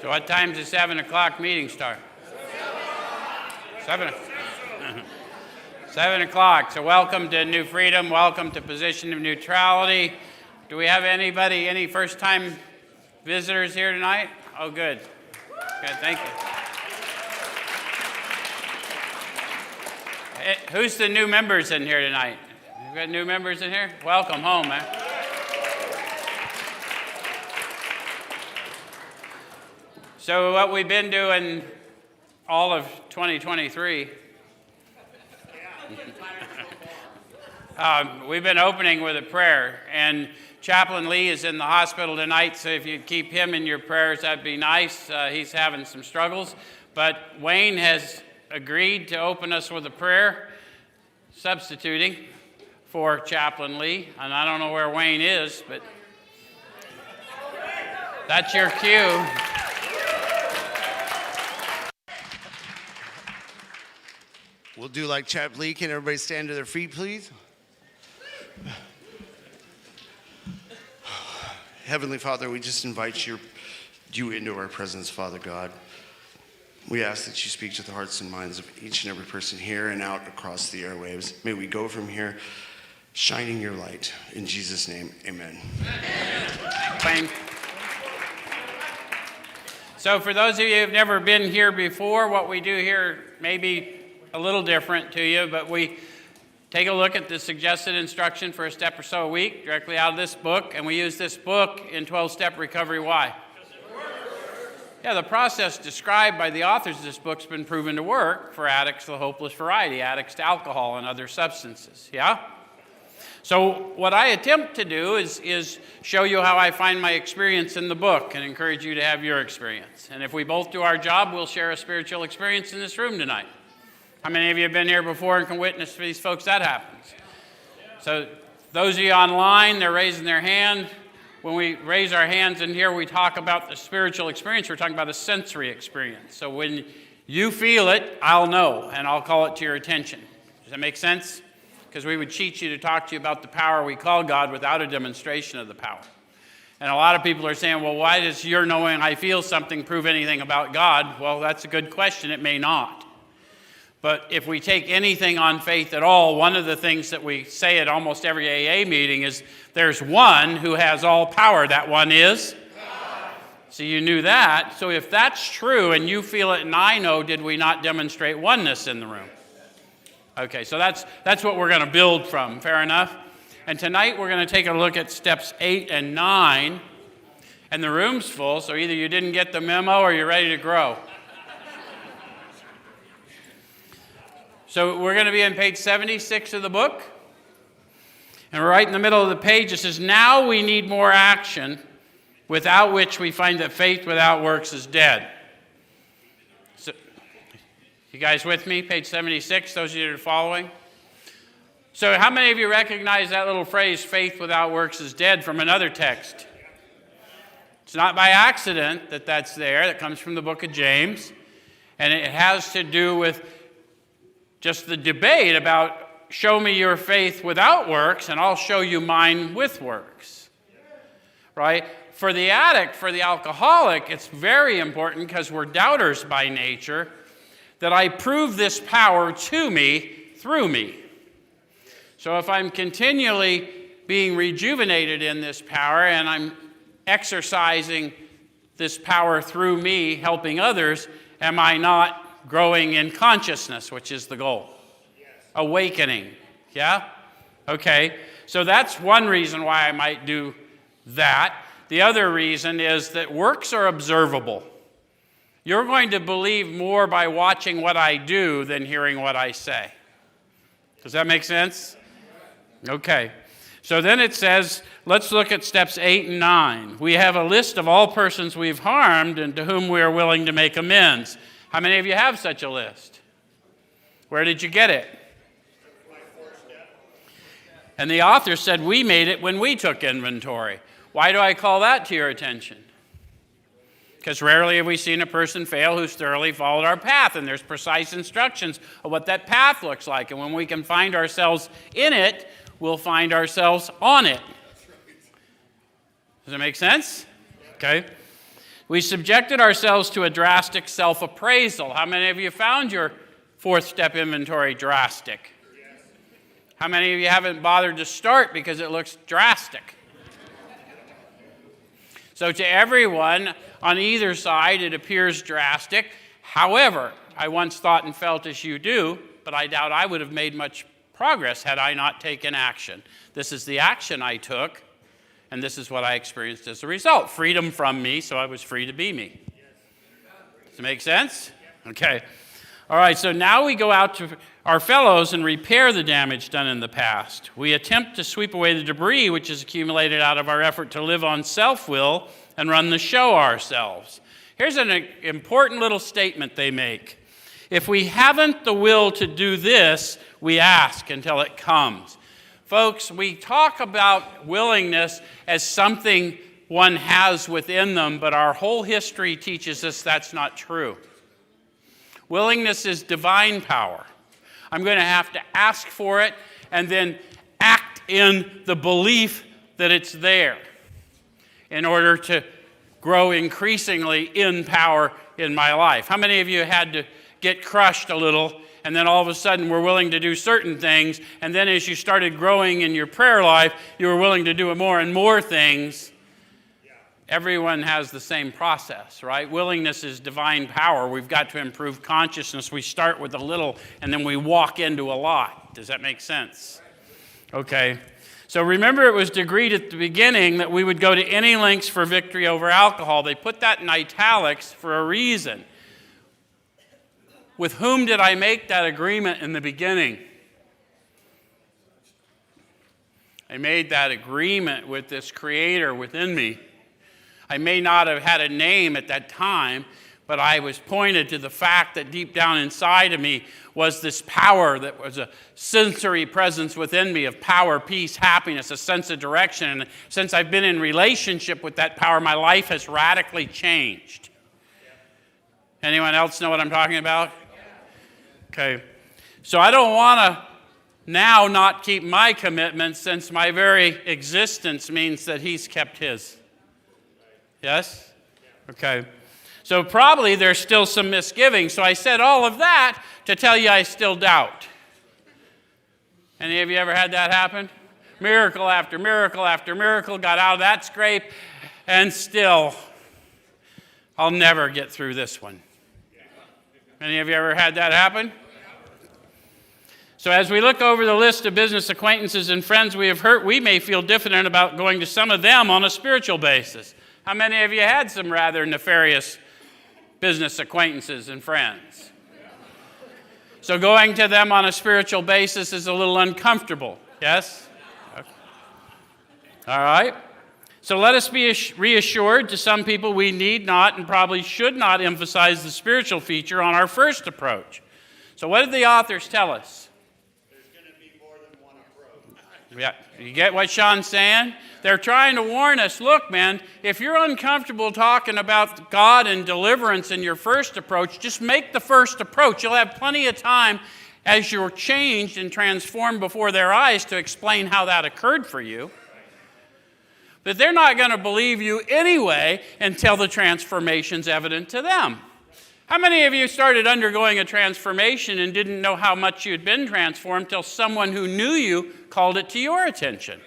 So what time does the 7 o'clock meeting start? 7 o'clock. So welcome to New Freedom. Welcome to Position of Neutrality. Do we have anybody, any first-time visitors here tonight? Oh, good. Good, thank you. Who's the new members in here tonight? You've got new members in here? Welcome home, man. So what we've been doing all of 2023, we've been opening with a prayer, and Chaplain Lee is in the hospital tonight, so if you'd keep him in your prayers, that'd be nice. He's having some struggles, but Wayne has agreed to open us with a prayer, substituting for Chaplain Lee, and I don't know where Wayne is, but that's your cue. We'll do like Chap Lee. Can everybody stand to their feet, please? Heavenly Father, we just invite you into our presence, Father God. We ask that you speak to the hearts and minds of each and every person here and out across the airwaves. May we go from here shining your light. In Jesus' name, amen. Amen. So for those of you who have never been here before, what we do here may be a little different to you, but we take a look at the suggested instruction for a step or so a week directly out of this book, and we use this book in 12-step recovery. Why? Yeah, the process described by the authors of this book has been proven to work for addicts of the hopeless variety, addicts to alcohol and other substances, yeah? So what I attempt to do is show you how I find my experience in the book and encourage you to have your experience. And if we both do our job, we'll share a spiritual experience in this room tonight. How many of you have been here before and can witness for these folks that happens? So those of you online, they're raising their hand. When we raise our hands in here, we talk about the spiritual experience. We're talking about a sensory experience. So when you feel it, I'll know, and I'll call it to your attention. Does that make sense? Because we would cheat you to talk to you about the power we call God without a demonstration of the power. And a lot of people are saying, well, why does your knowing I feel something prove anything about God? Well, that's a good question. It may not. But if we take anything on faith at all, one of the things that we say at almost every AA meeting is there's one who has all power. That one is God. So you knew that. So if that's true and you feel it and I know, did we not demonstrate oneness in the room? Okay, so that's what we're going to build from. Fair enough? And tonight we're going to take a look at steps 8 and 9. And the room's full, so either you didn't get the memo or you're ready to grow. So we're going to be on page 76 of the book. And right in the middle of the page, it says, now we need more action, without which we find that faith without works is dead. So, you guys with me? Page 76, those of you that are following. So how many of you recognize that little phrase, faith without works is dead, from another text? It's not by accident that that's there. That comes from the book of James. And it has to do with just the debate about show me your faith without works and I'll show you mine with works, right? For the addict, for the alcoholic, it's very important because we're doubters by nature that I prove this power to me through me. So if I'm continually being rejuvenated in this power and I'm exercising this power through me, helping others, am I not growing in consciousness, which is the goal? Yes. Awakening, yeah? Okay, so that's one reason why I might do that. The other reason is that works are observable. You're going to believe more by watching what I do than hearing what I say. Does that make sense? Okay, so then it says, let's look at steps 8 and 9. We have a list of all persons we've harmed and to whom we are willing to make amends. How many of you have such a list? Where did you get it? And the author said we made it when we took inventory. Why do I call that to your attention? Because rarely have we seen a person fail who's thoroughly followed our path, and there's precise instructions of what that path looks like. And when we can find ourselves in it, we'll find ourselves on it. Does that make sense? Okay. We subjected ourselves to a drastic self-appraisal. How many of you found your fourth step inventory drastic? How many of you haven't bothered to start because it looks drastic? So to everyone on either side, it appears drastic. However, I once thought and felt as you do, but I doubt I would have made much progress had I not taken action. This is the action I took, and this is what I experienced as a result. Freedom from me, so I was free to be me. Does it make sense? Okay. All right, so now we go out to our fellows and repair the damage done in the past. We attempt to sweep away the debris which is accumulated out of our effort to live on self-will and run the show ourselves. Here's an important little statement they make. If we haven't the will to do this, we ask until it comes. Folks, we talk about willingness as something one has within them, but our whole history teaches us that's not true. Willingness is divine power. I'm going to have to ask for it and then act in the belief that it's there in order to grow increasingly in power in my life. How many of you had to get crushed a little and then all of a sudden were willing to do certain things, and then as you started growing in your prayer life, you were willing to do more and more things? Everyone has the same process, right? Willingness is divine power. We've got to improve consciousness. We start with a little, and then we walk into a lot. Does that make sense? Okay. So remember, it was decreed at the beginning that we would go to any lengths for victory over alcohol. They put that in italics for a reason. With whom did I make that agreement in the beginning? I made that agreement with this Creator within me. I may not have had a name at that time, but I was pointed to the fact that deep down inside of me was this power that was a sensory presence within me of power, peace, happiness, a sense of direction. And since I've been in relationship with that power, my life has radically changed. Anyone else know what I'm talking about? Okay. So I don't want to now not keep my commitment, since my very existence means that He's kept His. Yes? Okay. So probably there's still some misgivings. So I said all of that to tell you I still doubt. Any of you ever had that happen? Miracle after miracle after miracle, got out of that scrape, and still, I'll never get through this one. Any of you ever had that happen? So as we look over the list of business acquaintances and friends we have hurt, we may feel diffident about going to some of them on a spiritual basis. How many of you had some rather nefarious business acquaintances and friends? So going to them on a spiritual basis is a little uncomfortable, yes? All right. So let us be reassured. To some people, we need not and probably should not emphasize the spiritual feature on our first approach. So what did the authors tell us? There's going to be more than one approach. Yeah, you get what Sean's saying? They're trying to warn us, look, man, if you're uncomfortable talking about God and deliverance in your first approach, just make the first approach. You'll have plenty of time as you're changed and transformed before their eyes to explain how that occurred for you. But they're not going to believe you anyway until the transformation's evident to them. How many of you started undergoing a transformation and didn't know how much you'd been transformed till someone who knew you called it to your attention?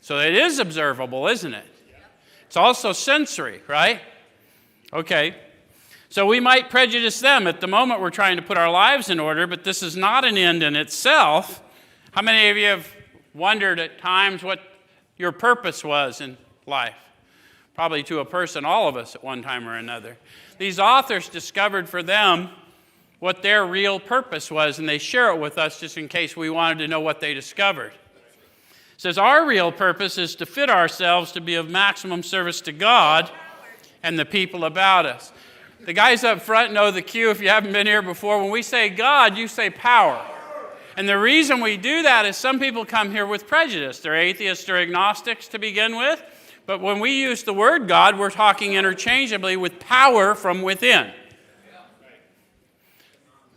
So it is observable, isn't it? It's also sensory, right? Okay. So we might prejudice them. At the moment, we're trying to put our lives in order, but this is not an end in itself. How many of you have wondered at times what your purpose was in life? Probably to a person, all of us at one time or another. These authors discovered for them what their real purpose was, and they share it with us just in case we wanted to know what they discovered. It says, our real purpose is to fit ourselves to be of maximum service to God and the people about us. The guys up front know the cue if you haven't been here before. When we say God, you say power. And the reason we do that is some people come here with prejudice. They're atheists or agnostics to begin with. But when we use the word God, we're talking interchangeably with power from within.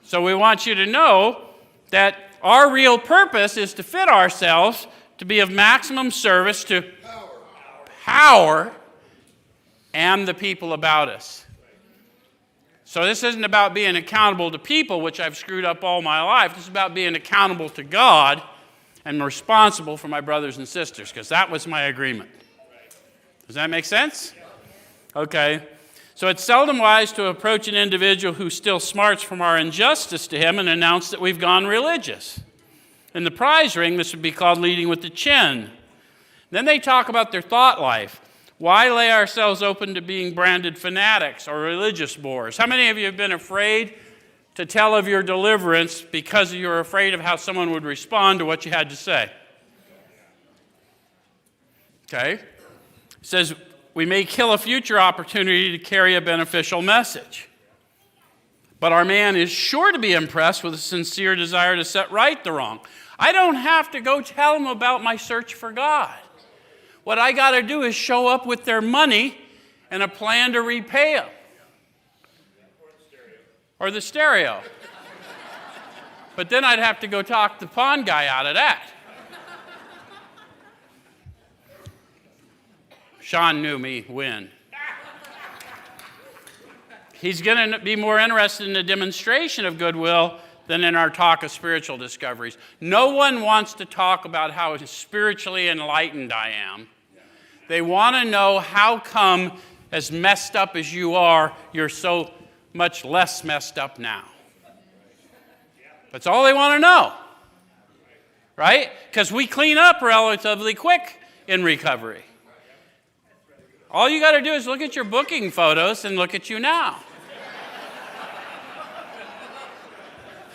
So we want you to know that our real purpose is to fit ourselves to be of maximum service to power and the people about us. So this isn't about being accountable to people, which I've screwed up all my life. This is about being accountable to God and responsible for my brothers and sisters, because that was my agreement. Does that make sense? Okay. So it's seldom wise to approach an individual who still smarts from our injustice to him and announce that we've gone religious. In the prize ring, this would be called leading with the chin. Then they talk about their thought life. Why lay ourselves open to being branded fanatics or religious bores? How many of you have been afraid to tell of your deliverance because you're afraid of how someone would respond to what you had to say? Okay. It says, we may kill a future opportunity to carry a beneficial message. But our man is sure to be impressed with a sincere desire to set right the wrong. I don't have to go tell them about my search for God. What I got to do is show up with their money and a plan to repay them. Or the stereo. But then I'd have to go talk the pawn guy out of that. Sean knew me when. He's going to be more interested in a demonstration of goodwill than in our talk of spiritual discoveries. No one wants to talk about how spiritually enlightened I am. They want to know how come, as messed up as you are, you're so much less messed up now. That's all they want to know. Right? Because we clean up relatively quick in recovery. All you got to do is look at your booking photos and look at you now.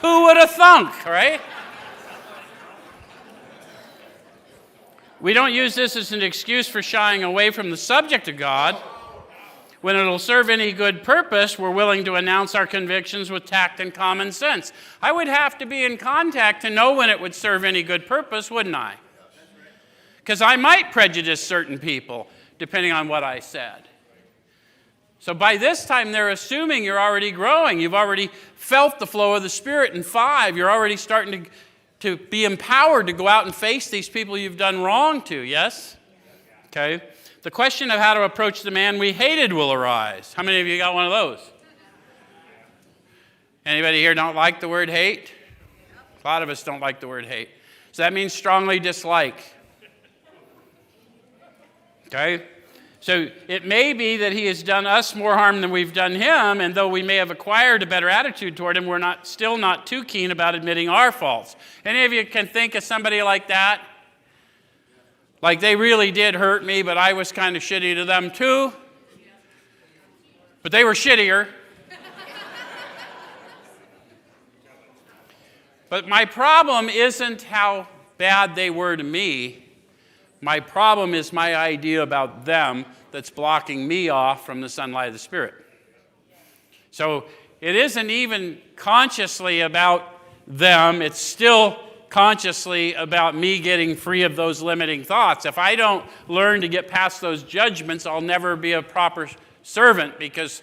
Who would have thunk, right? We don't use this as an excuse for shying away from the subject of God. When it'll serve any good purpose, we're willing to announce our convictions with tact and common sense. I would have to be in contact to know when it would serve any good purpose, wouldn't I? Because I might prejudice certain people, depending on what I said. So by this time, they're assuming you're already growing. You've already felt the flow of the Spirit in 5. You're already starting to be empowered to go out and face these people you've done wrong to, yes? Okay. The question of how to approach the man we hated will arise. How many of you got one of those? Anybody here don't like the word hate? A lot of us don't like the word hate. So that means strongly dislike. Okay? So it may be that he has done us more harm than we've done him, and though we may have acquired a better attitude toward him, we're still not too keen about admitting our faults. Any of you can think of somebody like that? Like they really did hurt me, but I was kind of shitty to them too? But they were shittier. But my problem isn't how bad they were to me. My problem is my idea about them that's blocking me off from the sunlight of the Spirit. So it isn't even consciously about them. It's still consciously about me getting free of those limiting thoughts. If I don't learn to get past those judgments, I'll never be a proper servant, because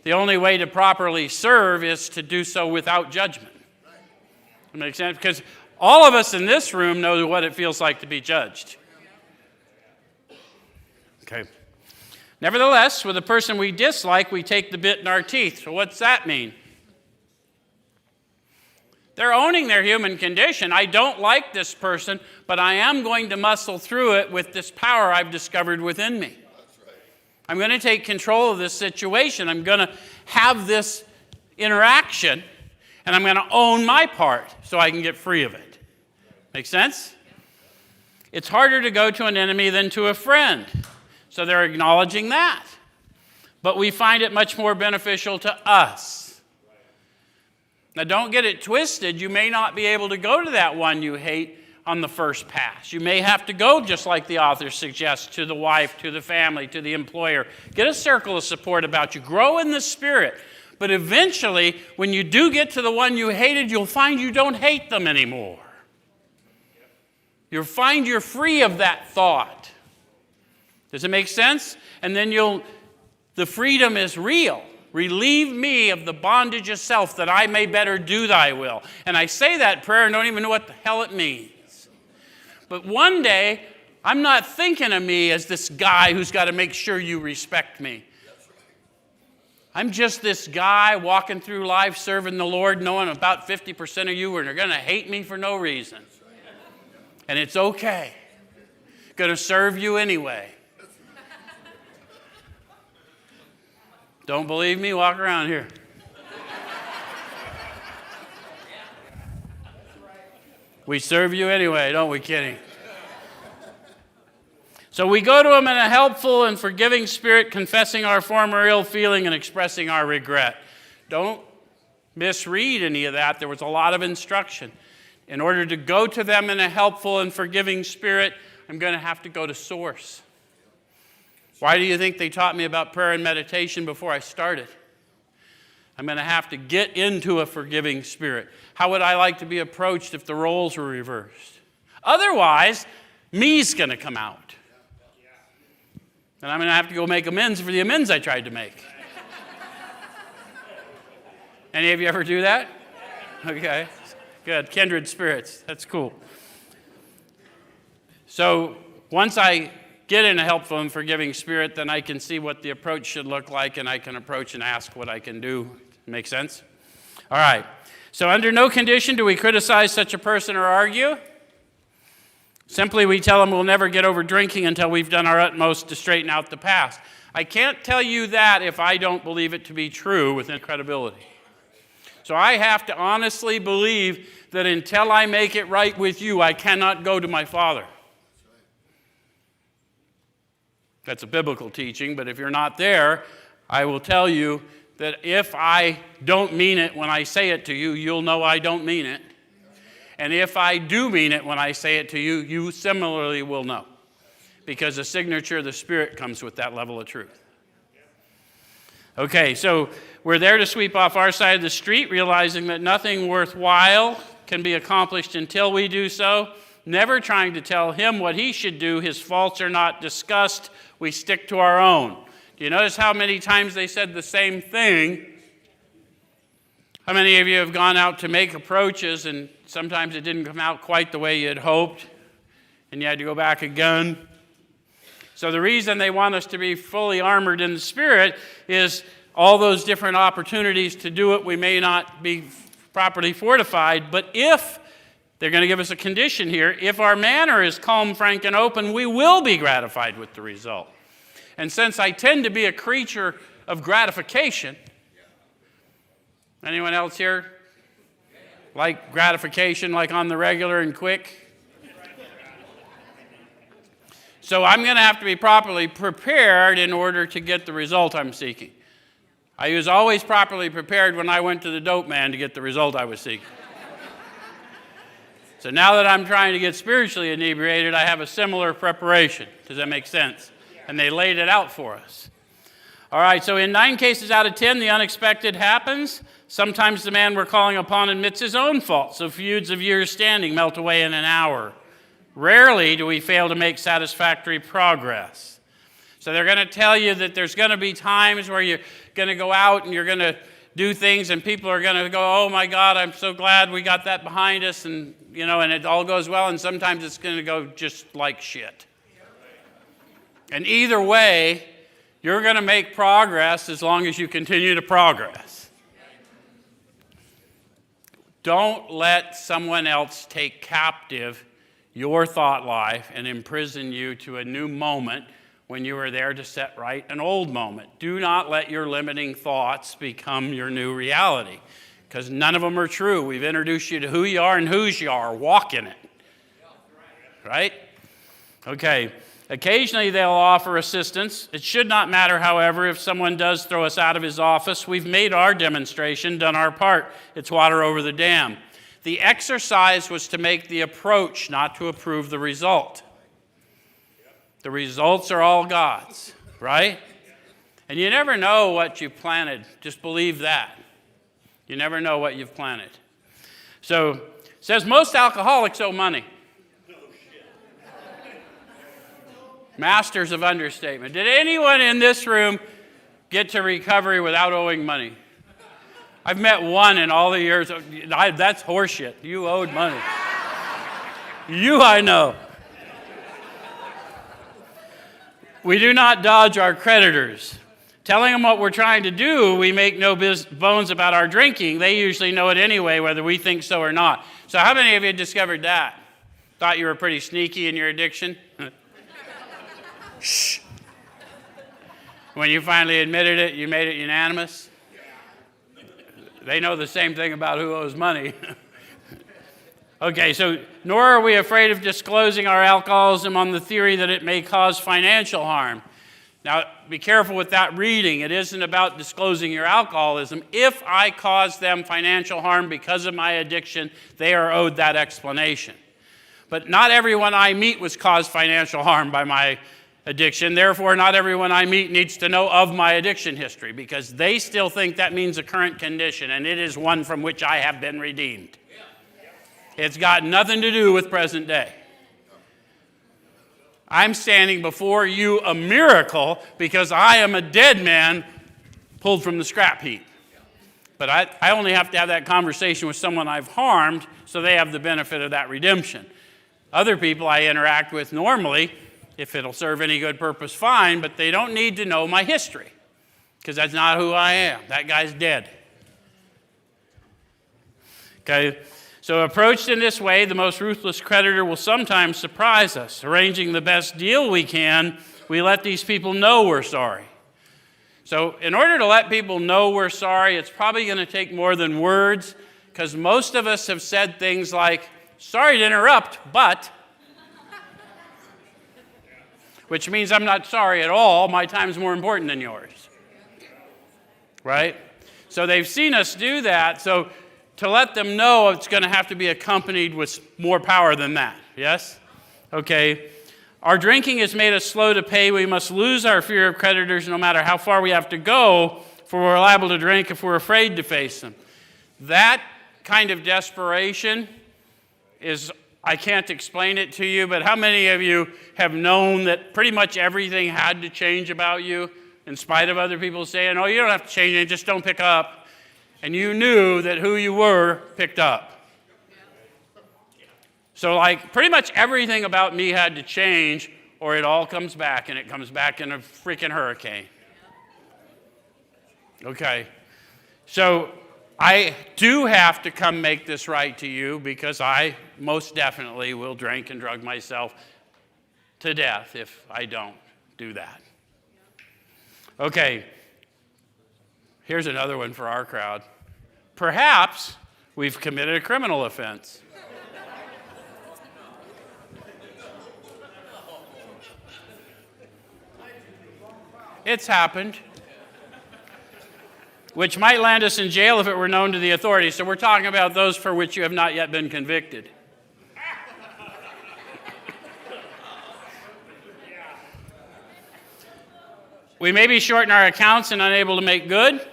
the only way to properly serve is to do so without judgment. That makes sense? Because all of us in this room know what it feels like to be judged. Okay. Nevertheless, with a person we dislike, we take the bit in our teeth. So what's that mean? They're owning their human condition. I don't like this person, but I am going to muscle through it with this power I've discovered within me. I'm going to take control of this situation. I'm going to have this interaction, and I'm going to own my part so I can get free of it. Make sense? It's harder to go to an enemy than to a friend. So they're acknowledging that. But we find it much more beneficial to us. Now don't get it twisted. You may not be able to go to that one you hate on the first pass. You may have to go, just like the author suggests, to the wife, to the family, to the employer. Get a circle of support about you. Grow in the Spirit. But eventually, when you do get to the one you hated, you'll find you don't hate them anymore. You'll find you're free of that thought. Does it make sense? And then the freedom is real. Relieve me of the bondage of self, that I may better do thy will. And I say that prayer and don't even know what the hell it means. But one day, I'm not thinking of me as this guy who's got to make sure you respect me. I'm just this guy walking through life serving the Lord, knowing about 50% of you are going to hate me for no reason. And it's okay. Going to serve you anyway. Don't believe me? Walk around here. We serve you anyway, don't we, kidding? So we go to him in a helpful and forgiving spirit, confessing our former ill feeling and expressing our regret. Don't misread any of that. There was a lot of instruction. In order to go to them in a helpful and forgiving spirit, I'm going to have to go to source. Why do you think they taught me about prayer and meditation before I started? I'm going to have to get into a forgiving spirit. How would I like to be approached if the roles were reversed? Otherwise, me's going to come out. And I'm going to have to go make amends for the amends I tried to make. Any of you ever do that? Okay, good. Kindred spirits. That's cool. So once I get in a helpful and forgiving spirit, then I can see what the approach should look like, and I can approach and ask what I can do. Make sense? All right. So under no condition do we criticize such a person or argue. Simply, we tell them we'll never get over drinking until we've done our utmost to straighten out the past. I can't tell you that if I don't believe it to be true with credibility. So I have to honestly believe that until I make it right with you, I cannot go to my Father. That's a biblical teaching, but if you're not there, I will tell you that if I don't mean it when I say it to you, you'll know I don't mean it. And if I do mean it when I say it to you, you similarly will know. Because the signature of the Spirit comes with that level of truth. Okay, so we're there to sweep off our side of the street, realizing that nothing worthwhile can be accomplished until we do so. Never trying to tell him what he should do. His faults are not discussed. We stick to our own. Do you notice how many times they said the same thing? How many of you have gone out to make approaches and sometimes it didn't come out quite the way you had hoped and you had to go back again? So the reason they want us to be fully armored in the Spirit is all those different opportunities to do it. We may not be properly fortified, but if they're going to give us a condition here, if our manner is calm, frank, and open, we will be gratified with the result. And since I tend to be a creature of gratification, anyone else here like gratification, like on the regular and quick? So I'm going to have to be properly prepared in order to get the result I'm seeking. I was always properly prepared when I went to the dope man to get the result I was seeking. So now that I'm trying to get spiritually inebriated, I have a similar preparation. Does that make sense? And they laid it out for us. All right, so in 9 cases out of 10, the unexpected happens. Sometimes the man we're calling upon admits his own fault, so feuds of years standing melt away in an hour. Rarely do we fail to make satisfactory progress. So they're going to tell you that there's going to be times where you're going to go out and you're going to do things and people are going to go, oh my God, I'm so glad we got that behind us, and and it all goes well, and sometimes it's going to go just like shit. And either way, you're going to make progress as long as you continue to progress. Don't let someone else take captive your thought life and imprison you to a new moment when you were there to set right an old moment. Do not let your limiting thoughts become your new reality, because none of them are true. We've introduced you to who you are and whose you are. Walk in it. Right? Okay. Occasionally they'll offer assistance. It should not matter, however, if someone does throw us out of his office. We've made our demonstration, done our part. It's water over the dam. The exercise was to make the approach, not to approve the result. The results are all God's, right? And you never know what you've planted. Just believe that. You never know what you've planted. So it says most alcoholics owe money. Masters of understatement. Did anyone in this room get to recovery without owing money? I've met one in all the years. That's horseshit. You owed money. You, I know. We do not dodge our creditors. Telling them what we're trying to do, we make no bones about our drinking. They usually know it anyway, whether we think so or not. So how many of you discovered that? Thought you were pretty sneaky in your addiction? Shh. When you finally admitted it, you made it unanimous? They know the same thing about who owes money. Okay, so nor are we afraid of disclosing our alcoholism on the theory that it may cause financial harm. Now, be careful with that reading. It isn't about disclosing your alcoholism. If I cause them financial harm because of my addiction, they are owed that explanation. But not everyone I meet was caused financial harm by my addiction. Therefore, not everyone I meet needs to know of my addiction history because they still think that means a current condition, and it is one from which I have been redeemed. It's got nothing to do with present day. I'm standing before you a miracle because I am a dead man pulled from the scrap heap. But I only have to have that conversation with someone I've harmed so they have the benefit of that redemption. Other people I interact with normally, if it'll serve any good purpose, fine, but they don't need to know my history because that's not who I am. That guy's dead. Okay? So approached in this way, the most ruthless creditor will sometimes surprise us. Arranging the best deal we can, we let these people know we're sorry. So in order to let people know we're sorry, it's probably going to take more than words because most of us have said things like, sorry to interrupt, but, which means I'm not sorry at all. My time's more important than yours. Right? So they've seen us do that. So to let them know, it's going to have to be accompanied with more power than that. Yes? Okay. Our drinking has made us slow to pay. We must lose our fear of creditors no matter how far we have to go, for we're liable to drink if we're afraid to face them. That kind of desperation is, I can't explain it to you, but how many of you have known that pretty much everything had to change about you in spite of other people saying, oh, you don't have to change it, just don't pick up. And you knew that who you were picked up. So like pretty much everything about me had to change or it all comes back, and it comes back in a freaking hurricane. Okay. So I do have to come make this right to you because I most definitely will drink and drug myself to death if I don't do that. Okay. Here's another one for our crowd. Perhaps we've committed a criminal offense. It's happened. Which might land us in jail if it were known to the authorities. So we're talking about those for which you have not yet been convicted. We may be short in our accounts and unable to make good.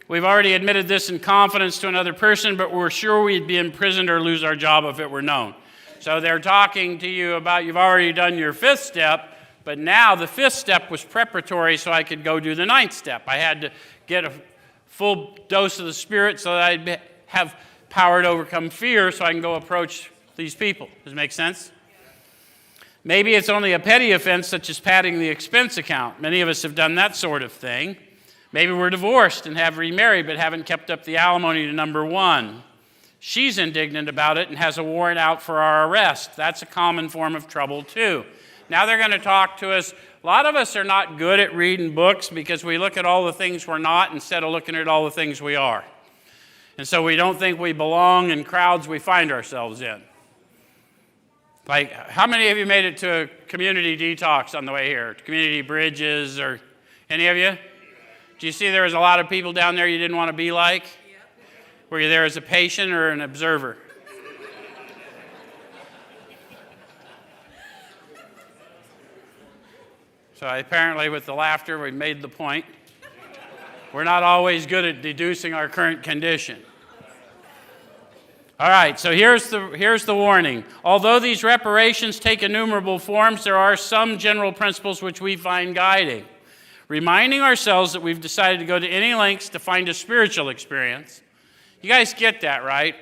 We've already admitted this in confidence to another person, but we're sure we'd be imprisoned or lose our job if it were known. So they're talking to you about you've already done your fifth step, but now the fifth step was preparatory so I could go do the ninth step. I had to get a full dose of the Spirit so that I'd have power to overcome fear so I can go approach these people. Does it make sense? Maybe it's only a petty offense such as padding the expense account. Many of us have done that sort of thing. Maybe we're divorced and have remarried but haven't kept up the alimony to number one. She's indignant about it and has a warrant out for our arrest. That's a common form of trouble too. Now they're going to talk to us. A lot of us are not good at reading books because we look at all the things we're not instead of looking at all the things we are. And so we don't think we belong in crowds we find ourselves in. Like, how many of you made it to a community detox on the way here? Community bridges or any of you? Do you see there was a lot of people down there you didn't want to be like? Were you there as a patient or an observer? So apparently with the laughter, we made the point. We're not always good at deducing our current condition. All right, so here's the warning. Although these reparations take innumerable forms, there are some general principles which we find guiding. Reminding ourselves that we've decided to go to any lengths to find a spiritual experience. You guys get that, right?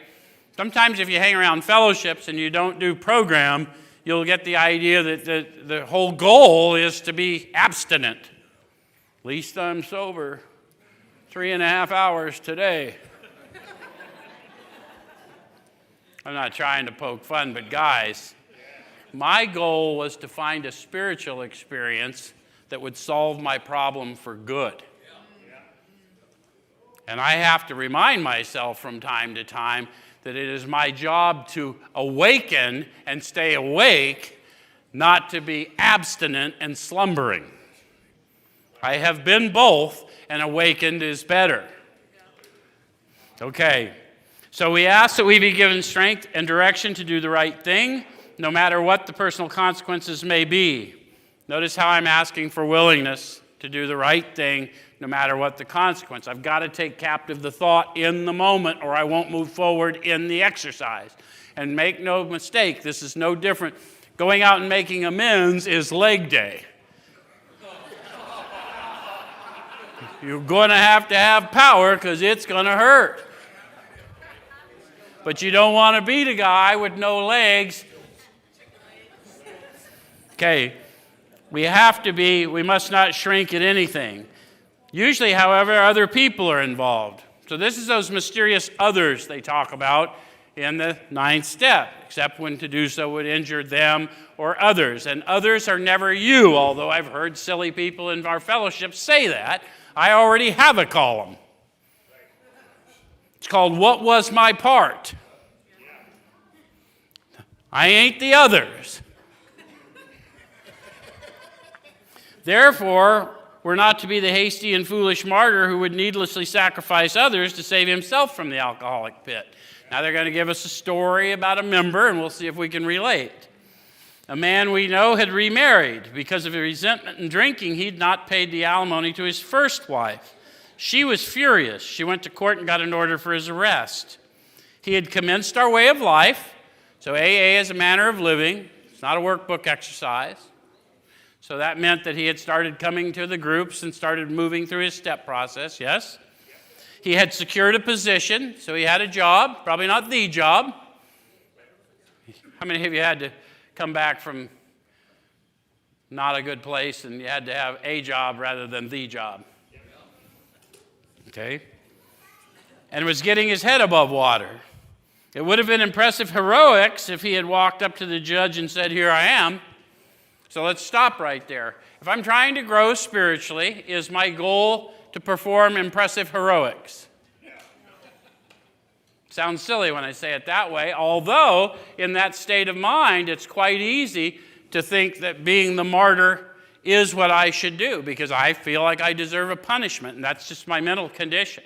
Sometimes if you hang around fellowships and you don't do program, you'll get the idea that the whole goal is to be abstinent. At least I'm sober 3.5 hours today. I'm not trying to poke fun, but guys, my goal was to find a spiritual experience that would solve my problem for good. And I have to remind myself from time to time that it is my job to awaken and stay awake, not to be abstinent and slumbering. I have been both, and awakened is better. Okay, so we ask that we be given strength and direction to do the right thing, no matter what the personal consequences may be. Notice how I'm asking for willingness to do the right thing, no matter what the consequence. I've got to take captive the thought in the moment, or I won't move forward in the exercise. And make no mistake, this is no different. Going out and making amends is leg day. You're going to have power because it's going to hurt. But you don't want to beat a guy with no legs. Okay, we must not shrink at anything. Usually, however, other people are involved. So this is those mysterious others they talk about in the 9th step, except when to do so would injure them or others. And others are never you, although I've heard silly people in our fellowship say that. I already have a column. It's called What Was My Part? I ain't the others. Therefore, we're not to be the hasty and foolish martyr who would needlessly sacrifice others to save himself from the alcoholic pit. Now they're going to give us a story about a member, and we'll see if we can relate. A man we know had remarried. Because of resentment and drinking, he'd not paid the alimony to his first wife. She was furious. She went to court and got an order for his arrest. He had commenced our way of life. So AA is a manner of living. It's not a workbook exercise. So that meant that he had started coming to the groups and started moving through his step process, yes? He had secured a position, so he had a job, probably not the job. How many of you had to come back from not a good place and you had to have a job rather than the job? Okay? And was getting his head above water. It would have been impressive heroics if he had walked up to the judge and said, "Here I am." So let's stop right there. If I'm trying to grow spiritually, is my goal to perform impressive heroics? Sounds silly when I say it that way, although in that state of mind, it's quite easy to think that being the martyr is what I should do because I feel like I deserve a punishment, and that's just my mental condition.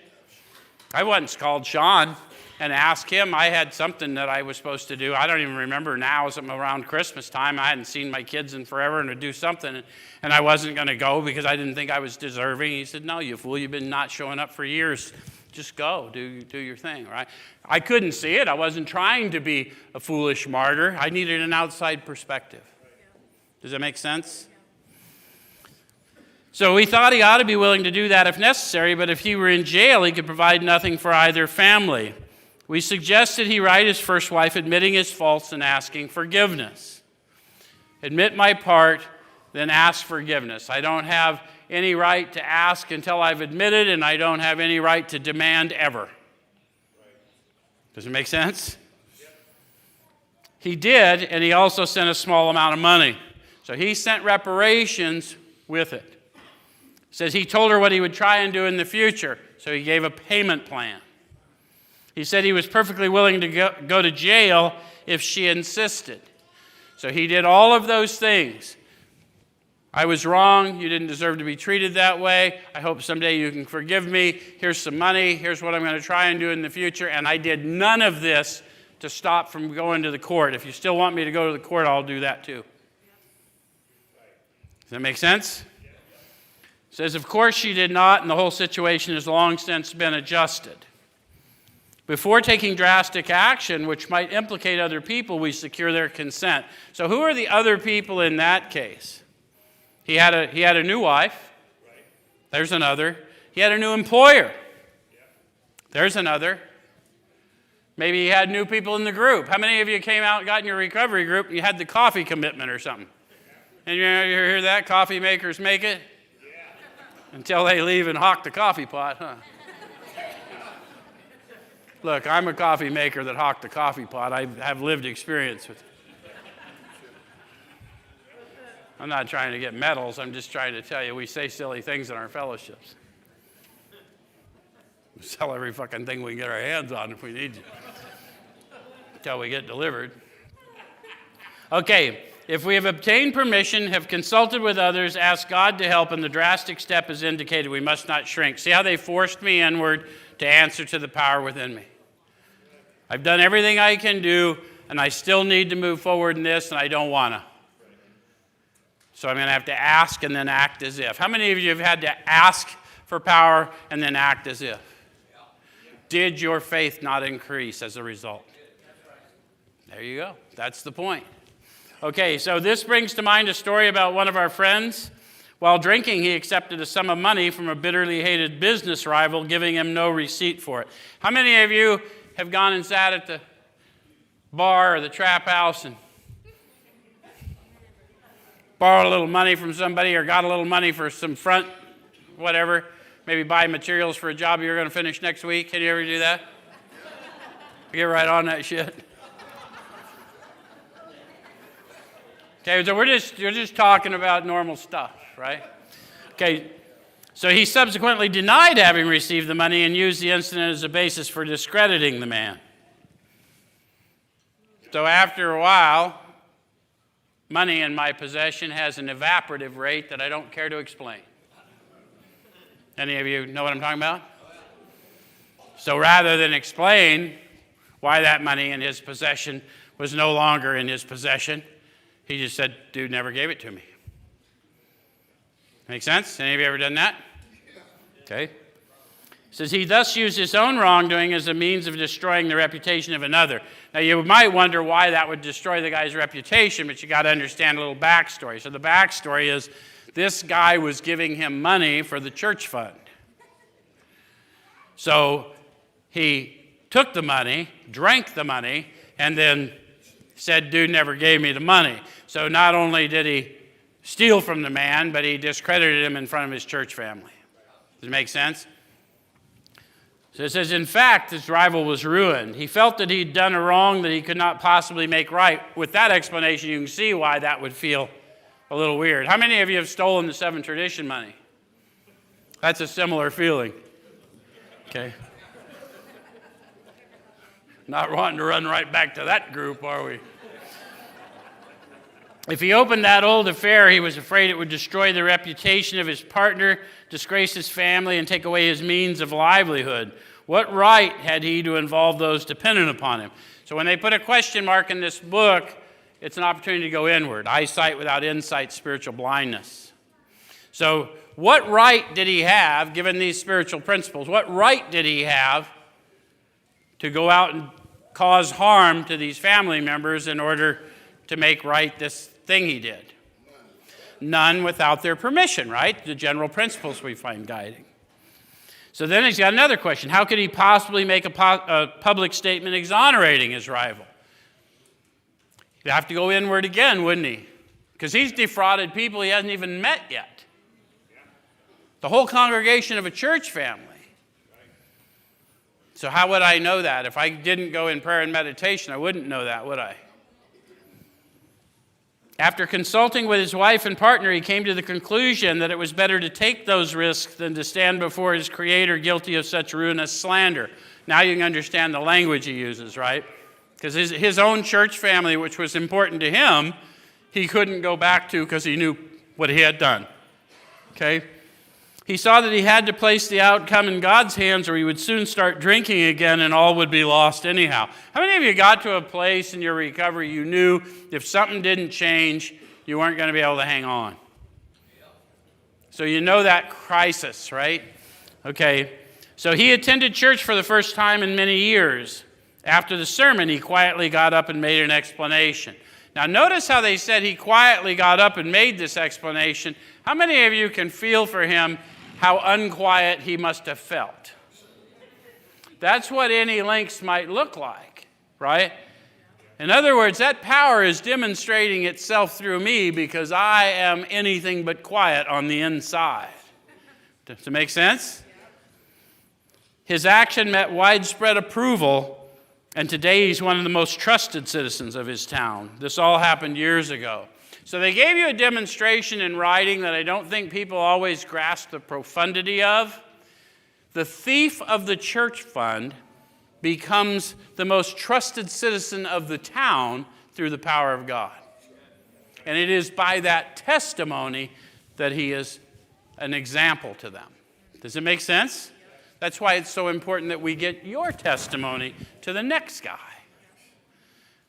I once called Sean and asked him. I had something that I was supposed to do. I don't even remember now. Something around Christmas time. I hadn't seen my kids in forever and to do something, and I wasn't going to go because I didn't think I was deserving. He said, "No, you fool. You've been not showing up for years. Just go. Do your thing," right? I couldn't see it. I wasn't trying to be a foolish martyr. I needed an outside perspective. Does that make sense? So we thought he ought to be willing to do that if necessary, but if he were in jail, he could provide nothing for either family. We suggested he write his first wife admitting his faults and asking forgiveness. Admit my part, then ask forgiveness. I don't have any right to ask until I've admitted, and I don't have any right to demand ever. Does it make sense? He did, and he also sent a small amount of money. So he sent reparations with it. It says he told her what he would try and do in the future, so he gave a payment plan. He said he was perfectly willing to go to jail if she insisted. So he did all of those things. I was wrong. You didn't deserve to be treated that way. I hope someday you can forgive me. Here's some money. Here's what I'm going to try and do in the future. And I did none of this to stop from going to the court. If you still want me to go to the court, I'll do that too. Does that make sense? It says, of course she did not, and the whole situation has long since been adjusted. Before taking drastic action, which might implicate other people, we secure their consent. So who are the other people in that case? He had a new wife. There's another. He had a new employer. There's another. Maybe you had new people in the group. How many of you came out and got in your recovery group and you had the coffee commitment or something? And you hear that? Coffee makers make it? Until they leave and hawk the coffee pot, huh? Look, I'm a coffee maker that hawked the coffee pot. I have lived experience with it. I'm not trying to get medals. I'm just trying to tell you we say silly things in our fellowships. We sell every fucking thing we can get our hands on if we need to until we get delivered. Okay, if we have obtained permission, have consulted with others, asked God to help, and the drastic step is indicated, we must not shrink. See how they forced me inward to answer to the power within me. I've done everything I can do, and I still need to move forward in this, and I don't want to. So I'm going to have to ask and then act as if. How many of you have had to ask for power and then act as if? Did your faith not increase as a result? There you go. That's the point. Okay, so this brings to mind a story about one of our friends. While drinking, he accepted a sum of money from a bitterly hated business rival, giving him no receipt for it. How many of you have gone and sat at the bar or the trap house and borrowed a little money from somebody or got a little money for some front, whatever, maybe buy materials for a job you're going to finish next week? Can you ever do that? Get right on that shit. Okay, so we're just talking about normal stuff, right? Okay, so he subsequently denied having received the money and used the incident as a basis for discrediting the man. So after a while, money in my possession has an evaporative rate that I don't care to explain. Any of you know what I'm talking about? So rather than explain why that money in his possession was no longer in his possession, he just said, dude never gave it to me. Make sense? Any of you ever done that? Okay. It says he thus used his own wrongdoing as a means of destroying the reputation of another. Now you might wonder why that would destroy the guy's reputation, but you got to understand a little backstory. So the backstory is this guy was giving him money for the church fund. So he took the money, drank the money, and then said, dude never gave me the money. So not only did he steal from the man, but he discredited him in front of his church family. Does it make sense? So it says, in fact, his rival was ruined. He felt that he'd done a wrong that he could not possibly make right. With that explanation, you can see why that would feel a little weird. How many of you have stolen the 7 Tradition money? That's a similar feeling. Okay. Not wanting to run right back to that group, are we? If he opened that old affair, he was afraid it would destroy the reputation of his partner, disgrace his family, and take away his means of livelihood. What right had he to involve those dependent upon him? So when they put a question mark in this book, it's an opportunity to go inward. Eyesight without insight, spiritual blindness. So what right did he have, given these spiritual principles? What right did he have to go out and cause harm to these family members in order to make right this thing he did? None without their permission, right? The general principles we find guiding. So then he's got another question. How could he possibly make a public statement exonerating his rival? He'd have to go inward again, wouldn't he? Because he's defrauded people he hasn't even met yet. The whole congregation of a church family. So how would I know that? If I didn't go in prayer and meditation, I wouldn't know that, would I? After consulting with his wife and partner, he came to the conclusion that it was better to take those risks than to stand before his Creator guilty of such ruinous slander. Now you can understand the language he uses, right? Because his own church family, which was important to him, he couldn't go back to because he knew what he had done. Okay? He saw that he had to place the outcome in God's hands or he would soon start drinking again and all would be lost anyhow. How many of you got to a place in your recovery you knew if something didn't change, you weren't going to be able to hang on? So you know that crisis, right? Okay. So he attended church for the first time in many years. After the sermon, he quietly got up and made an explanation. Now notice how they said he quietly got up and made this explanation. How many of you can feel for him how unquiet he must have felt? That's what any links might look like, right? In other words, that power is demonstrating itself through me because I am anything but quiet on the inside. Does it make sense? His action met widespread approval, and today he's one of the most trusted citizens of his town. This all happened years ago. So they gave you a demonstration in writing that I don't think people always grasp the profundity of. The thief of the church fund becomes the most trusted citizen of the town through the power of God. And it is by that testimony that he is an example to them. Does it make sense? That's why it's so important that we get your testimony to the next guy.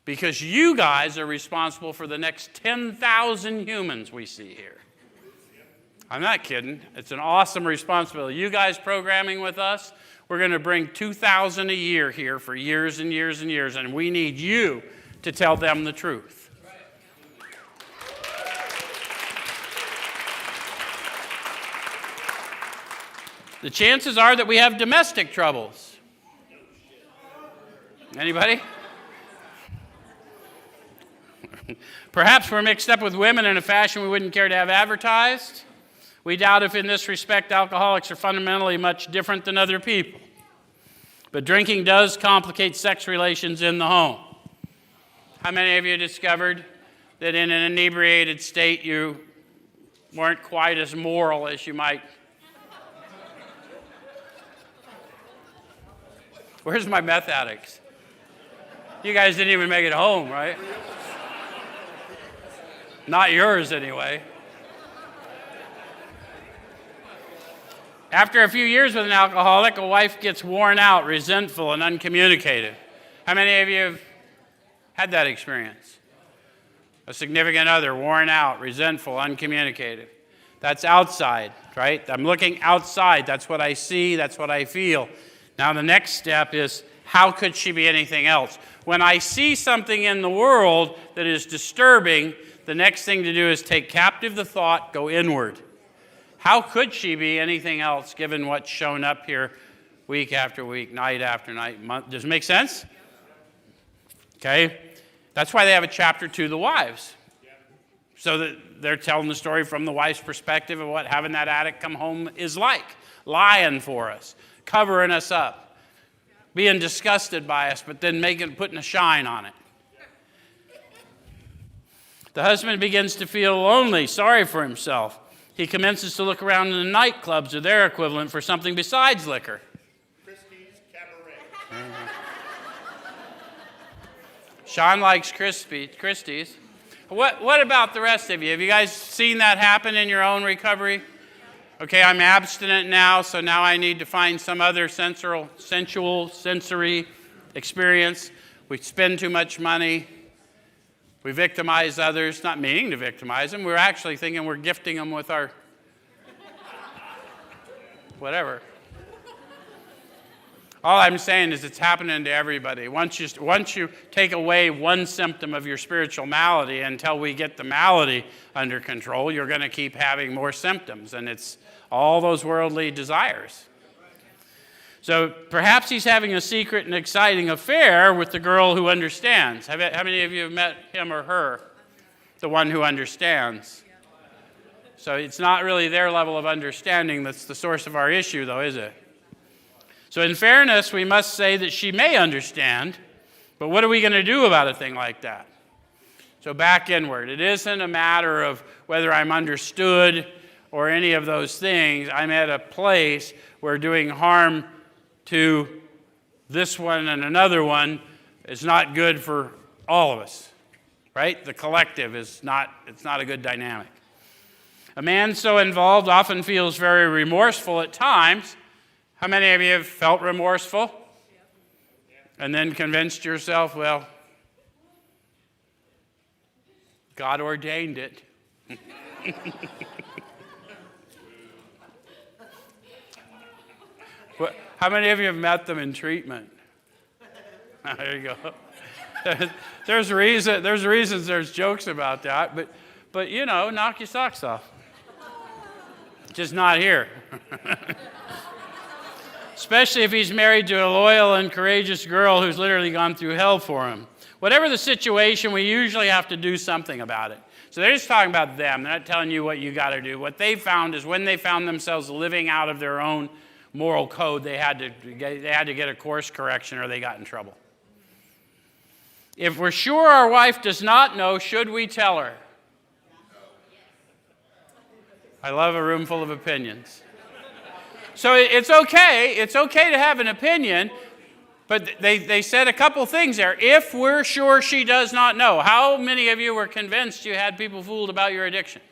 Because you guys are responsible for the next 10,000 humans we see here. I'm not kidding. It's an awesome responsibility. You guys programming with us, we're going to bring 2,000 a year here for years and years and years, and we need you to tell them the truth. The chances are that we have domestic troubles. Anybody? Perhaps we're mixed up with women in a fashion we wouldn't care to have advertised. We doubt if in this respect alcoholics are fundamentally much different than other people. But drinking does complicate sex relations in the home. How many of you discovered that in an inebriated state you weren't quite as moral as you might? Where's my meth addicts? You guys didn't even make it home, right? Not yours, anyway. After a few years with an alcoholic, a wife gets worn out, resentful, and uncommunicative. How many of you have had that experience? A significant other, worn out, resentful, uncommunicative. That's outside, right? I'm looking outside. That's what I see. That's what I feel. Now the next step is, how could she be anything else? When I see something in the world that is disturbing, the next thing to do is take captive the thought, go inward. How could she be anything else given what's shown up here week after week, night after night, month? Does it make sense? Okay. That's why they have a chapter to the wives. So that they're telling the story from the wife's perspective of what having that addict come home is like. Lying for us, covering us up, being disgusted by us, but then putting a shine on it. The husband begins to feel lonely, sorry for himself. He commences to look around in the nightclubs or their equivalent for something besides liquor. Christie's Cabaret. Sean likes Christie's. What about the rest of you? Have you guys seen that happen in your own recovery? Okay, I'm abstinent now, so now I need to find some other sensual, sensory experience. We spend too much money. We victimize others, not meaning to victimize them. We're actually thinking we're gifting them with our whatever. All I'm saying is it's happening to everybody. Once you take away one symptom of your spiritual malady until we get the malady under control, you're going to keep having more symptoms, and it's all those worldly desires. So perhaps he's having a secret and exciting affair with the girl who understands. How many of you have met him or her? The one who understands. So it's not really their level of understanding that's the source of our issue, though, is it? So in fairness, we must say that she may understand, but what are we going to do about a thing like that? So back inward. It isn't a matter of whether I'm understood or any of those things. I'm at a place where doing harm to this one and another one is not good for all of us, right? The collective it's not a good dynamic. A man so involved often feels very remorseful at times. How many of you have felt remorseful? And then convinced yourself, well, God ordained it. How many of you have met them in treatment? There you go. There's reasons there's jokes about that, but you know, knock your socks off. Just not here. Especially if he's married to a loyal and courageous girl who's literally gone through hell for him. Whatever the situation, we usually have to do something about it. So they're just talking about them. They're not telling you what you got to do. What they found is when they found themselves living out of their own moral code, they had to get a course correction or they got in trouble. If we're sure our wife does not know, should we tell her? I love a room full of opinions. So it's okay to have an opinion, but they said a couple things there. If we're sure she does not know. How many of you were convinced you had people fooled about your addiction?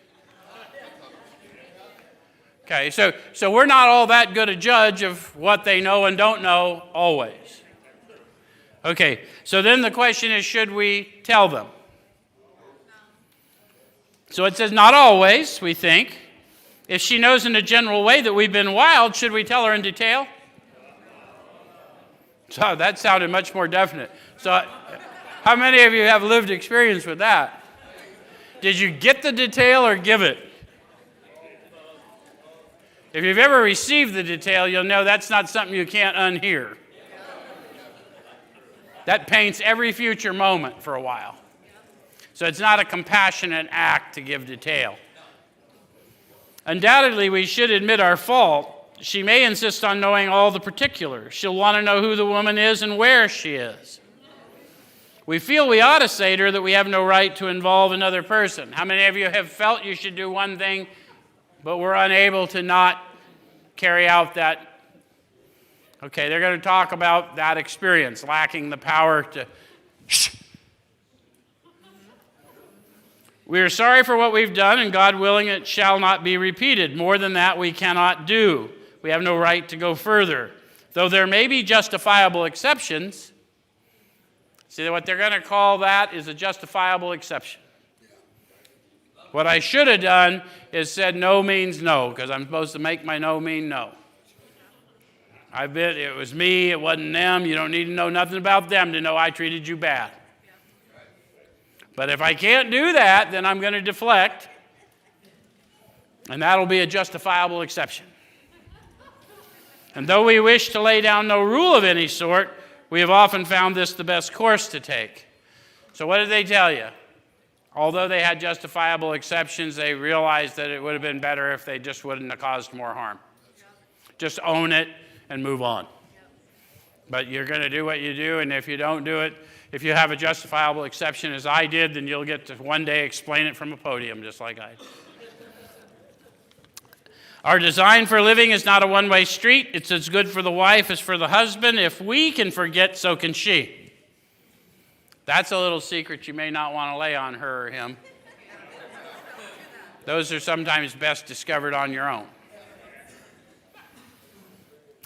Okay, so we're not all that good a judge of what they know and don't know always. Okay, so then the question is, should we tell them? So it says not always, we think. If she knows in a general way that we've been wild, should we tell her in detail? So that sounded much more definite. So how many of you have lived experience with that? Did you get the detail or give it? If you've ever received the detail, you'll know that's not something you can't unhear. That paints every future moment for a while. So it's not a compassionate act to give detail. Undoubtedly, we should admit our fault. She may insist on knowing all the particulars. She'll want to know who the woman is and where she is. We feel we ought to say to her that we have no right to involve another person. How many of you have felt you should do one thing, but were unable to not carry out that? Okay, they're going to talk about that experience, lacking the power to... We are sorry for what we've done, and God willing, it shall not be repeated. More than that, we cannot do. We have no right to go further. Though there may be justifiable exceptions, see, what they're going to call that is a justifiable exception. What I should have done is said no means no, because I'm supposed to make my no mean no. It was me, it wasn't them. You don't need to know nothing about them to know I treated you bad. But if I can't do that, then I'm going to deflect, and that'll be a justifiable exception. And though we wish to lay down no rule of any sort, we have often found this the best course to take. So what did they tell you? Although they had justifiable exceptions, they realized that it would have been better if they just wouldn't have caused more harm. Just own it and move on. But you're going to do what you do, and if you don't do it, if you have a justifiable exception as I did, then you'll get to one day explain it from a podium just like I did. Our design for living is not a one-way street. It's as good for the wife as for the husband. If we can forget, so can she. That's a little secret you may not want to lay on her or him. Those are sometimes best discovered on your own.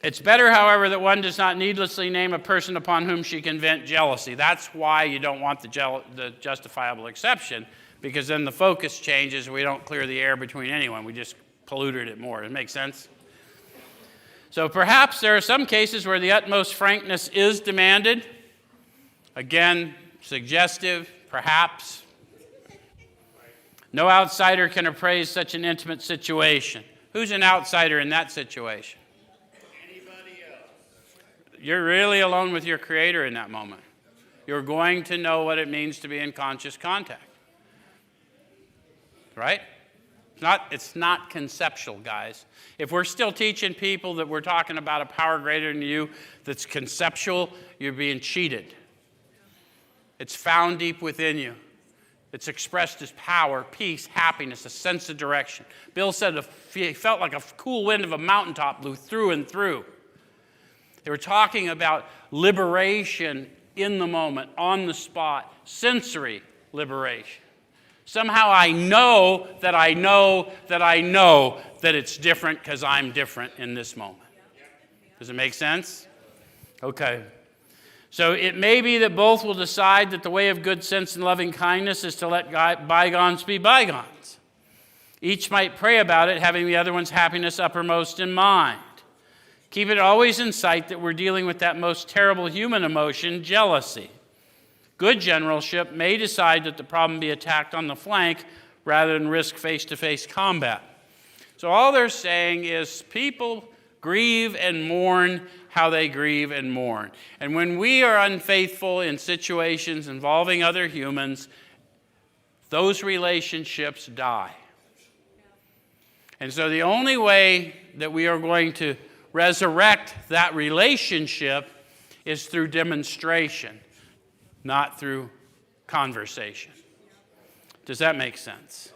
It's better, however, that one does not needlessly name a person upon whom she can vent jealousy. That's why you don't want the justifiable exception, because then the focus changes. We don't clear the air between anyone. We just polluted it more. Does it make sense? So perhaps there are some cases where the utmost frankness is demanded. Again, suggestive, perhaps. No outsider can appraise such an intimate situation. Who's an outsider in that situation? You're really alone with your Creator in that moment. You're going to know what it means to be in conscious contact. Right? It's not conceptual, guys. If we're still teaching people that we're talking about a power greater than you that's conceptual, you're being cheated. It's found deep within you. It's expressed as power, peace, happiness, a sense of direction. Bill said he felt like a cool wind of a mountaintop blew through and through. They were talking about liberation in the moment, on the spot, sensory liberation. Somehow I know that I know that I know that it's different because I'm different in this moment. Does it make sense? Okay. So it may be that both will decide that the way of good sense and loving kindness is to let bygones be bygones. Each might pray about it, having the other one's happiness uppermost in mind. Keep it always in sight that we're dealing with that most terrible human emotion, jealousy. Good generalship may decide that the problem be attacked on the flank rather than risk face-to-face combat. So all they're saying is people grieve and mourn how they grieve and mourn. And when we are unfaithful in situations involving other humans, those relationships die. And so the only way that we are going to resurrect that relationship is through demonstration, not through conversation. Does that make sense?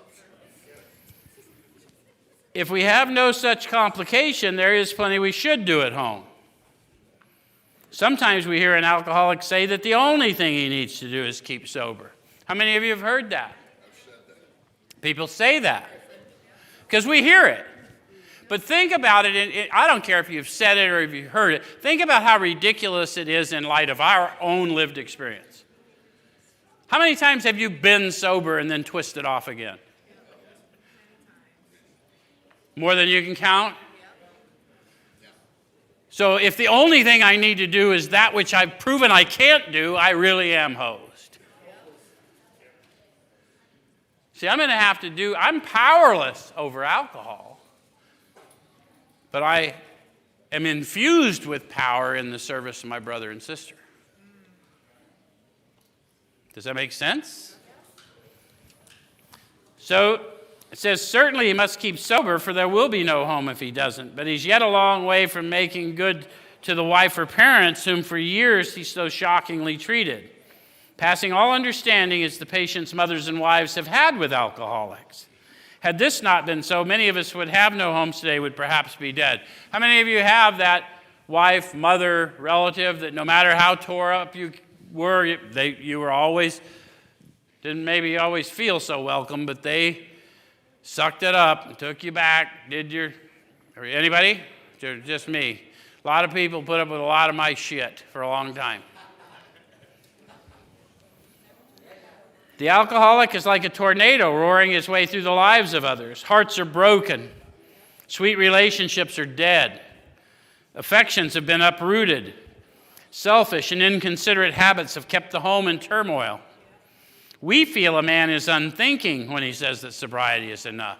If we have no such complication, there is plenty we should do at home. Sometimes we hear an alcoholic say that the only thing he needs to do is keep sober. How many of you have heard that? People say that because we hear it. But think about it. I don't care if you've said it or if you've heard it. Think about how ridiculous it is in light of our own lived experience. How many times have you been sober and then twisted off again? More than you can count? So if the only thing I need to do is that which I've proven I can't do, I really am hosed. See, I'm powerless over alcohol, but I am infused with power in the service of my brother and sister. Does that make sense? So it says, certainly he must keep sober, for there will be no home if he doesn't. But he's yet a long way from making good to the wife or parents whom for years he so shockingly treated. Passing all understanding is the patience mothers and wives have had with alcoholics. Had this not been so, many of us would have no homes today, would perhaps be dead. How many of you have that wife, mother, relative that no matter how tore up you were, you were always, didn't maybe always feel so welcome, but they sucked it up and took you back, anybody? Just me. A lot of people put up with a lot of my shit for a long time. The alcoholic is like a tornado roaring its way through the lives of others. Hearts are broken. Sweet relationships are dead. Affections have been uprooted. Selfish and inconsiderate habits have kept the home in turmoil. We feel a man is unthinking when he says that sobriety is enough.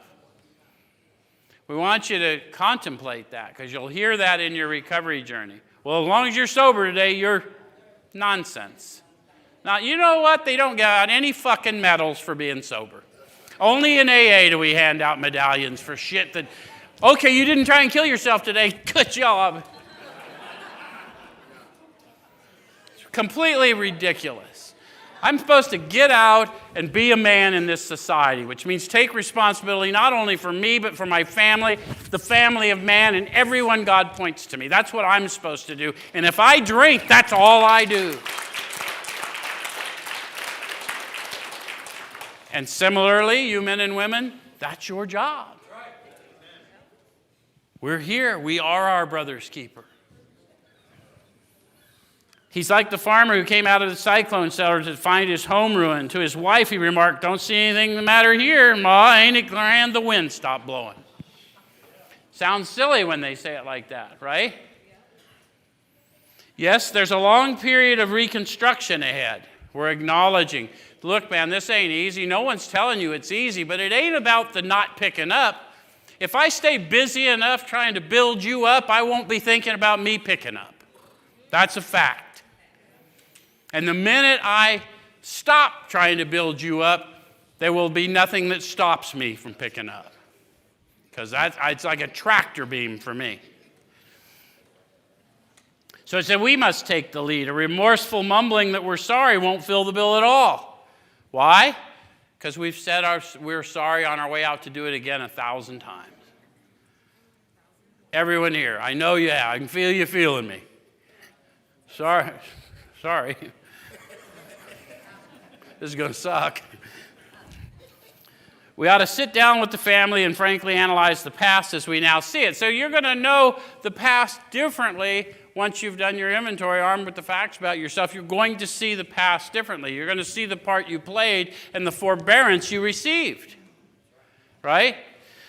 We want you to contemplate that because you'll hear that in your recovery journey. Well, as long as you're sober today, you're nonsense. Now, you know what? They don't give out any fucking medals for being sober. Only in AA do we hand out medallions for shit that, okay, you didn't try and kill yourself today. Good job. It's completely ridiculous. I'm supposed to get out and be a man in this society, which means take responsibility not only for me, but for my family, the family of man, and everyone God points to me. That's what I'm supposed to do. And if I drink, that's all I do. And similarly, you men and women, that's your job. We're here. We are our brother's keeper. He's like the farmer who came out of the cyclone shelter to find his home ruined. To his wife, he remarked, "Don't see anything the matter here, Ma. Ain't it grand the wind stopped blowing?" Sounds silly when they say it like that, right? Yes, there's a long period of reconstruction ahead. We're acknowledging, look, man, this ain't easy. No one's telling you it's easy, but it ain't about the not picking up. If I stay busy enough trying to build you up, I won't be thinking about me picking up. That's a fact. And the minute I stop trying to build you up, there will be nothing that stops me from picking up. Because it's like a tractor beam for me. So it said we must take the lead. A remorseful mumbling that we're sorry won't fill the bill at all. Why? Because we've said we're sorry on our way out to do it again 1,000 times. Everyone here, I know you have. I can feel you feeling me. Sorry. This is going to suck. We ought to sit down with the family and frankly analyze the past as we now see it. So you're going to know the past differently once you've done your inventory, armed with the facts about yourself. You're going to see the past differently. You're going to see the part you played and the forbearance you received. Right?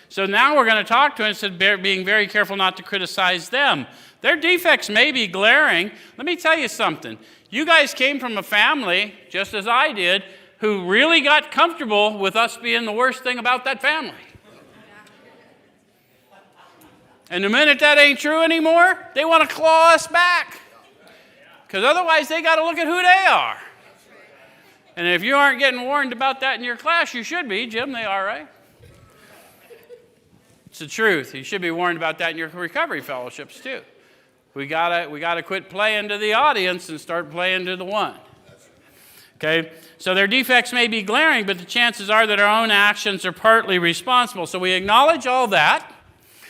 So now we're going to talk to them and said, being very careful not to criticize them. Their defects may be glaring. Let me tell you something. You guys came from a family, just as I did, who really got comfortable with us being the worst thing about that family. And the minute that ain't true anymore, they want to claw us back. Because otherwise they got to look at who they are. And if you aren't getting warned about that in your class, you should be. Jim, they are, right? It's the truth. You should be warned about that in your recovery fellowships too. We gotta quit playing to the audience and start playing to the one. Okay? So their defects may be glaring, but the chances are that our own actions are partly responsible. So we acknowledge all that.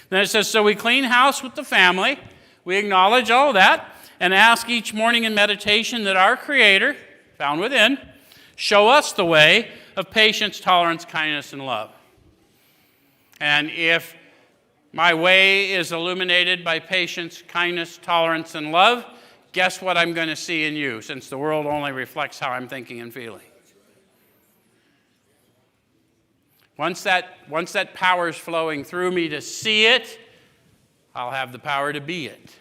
Then it says, so we clean house with the family. We acknowledge all that and ask each morning in meditation that our Creator, found within, show us the way of patience, tolerance, kindness, and love. And if my way is illuminated by patience, kindness, tolerance, and love, guess what I'm going to see in you, since the world only reflects how I'm thinking and feeling. Once that power is flowing through me to see it, I'll have the power to be it.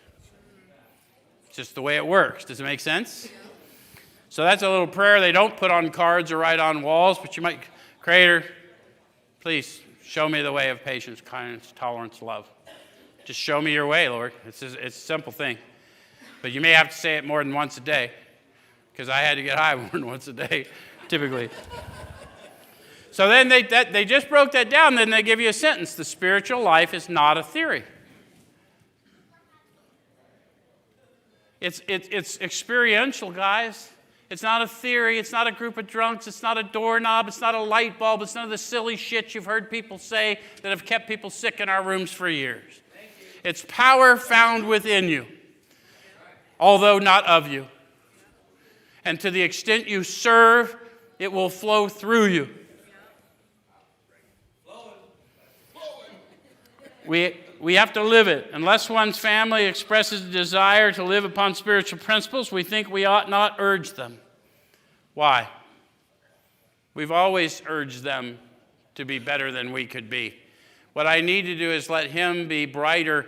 It's just the way it works. Does it make sense? So that's a little prayer they don't put on cards or write on walls, but you might, Creator, please show me the way of patience, kindness, tolerance, love. Just show me your way, Lord. It's a simple thing. But you may have to say it more than once a day, because I had to get high more than once a day, typically. So then they just broke that down, then they give you a sentence. The spiritual life is not a theory. It's experiential, guys. It's not a theory. It's not a group of drunks. It's not a doorknob. It's not a light bulb. It's none of the silly shit you've heard people say that have kept people sick in our rooms for years. It's power found within you, although not of you. And to the extent you serve, it will flow through you. We have to live it. Unless one's family expresses a desire to live upon spiritual principles, we think we ought not urge them. Why? We've always urged them to be better than we could be. What I need to do is let Him be brighter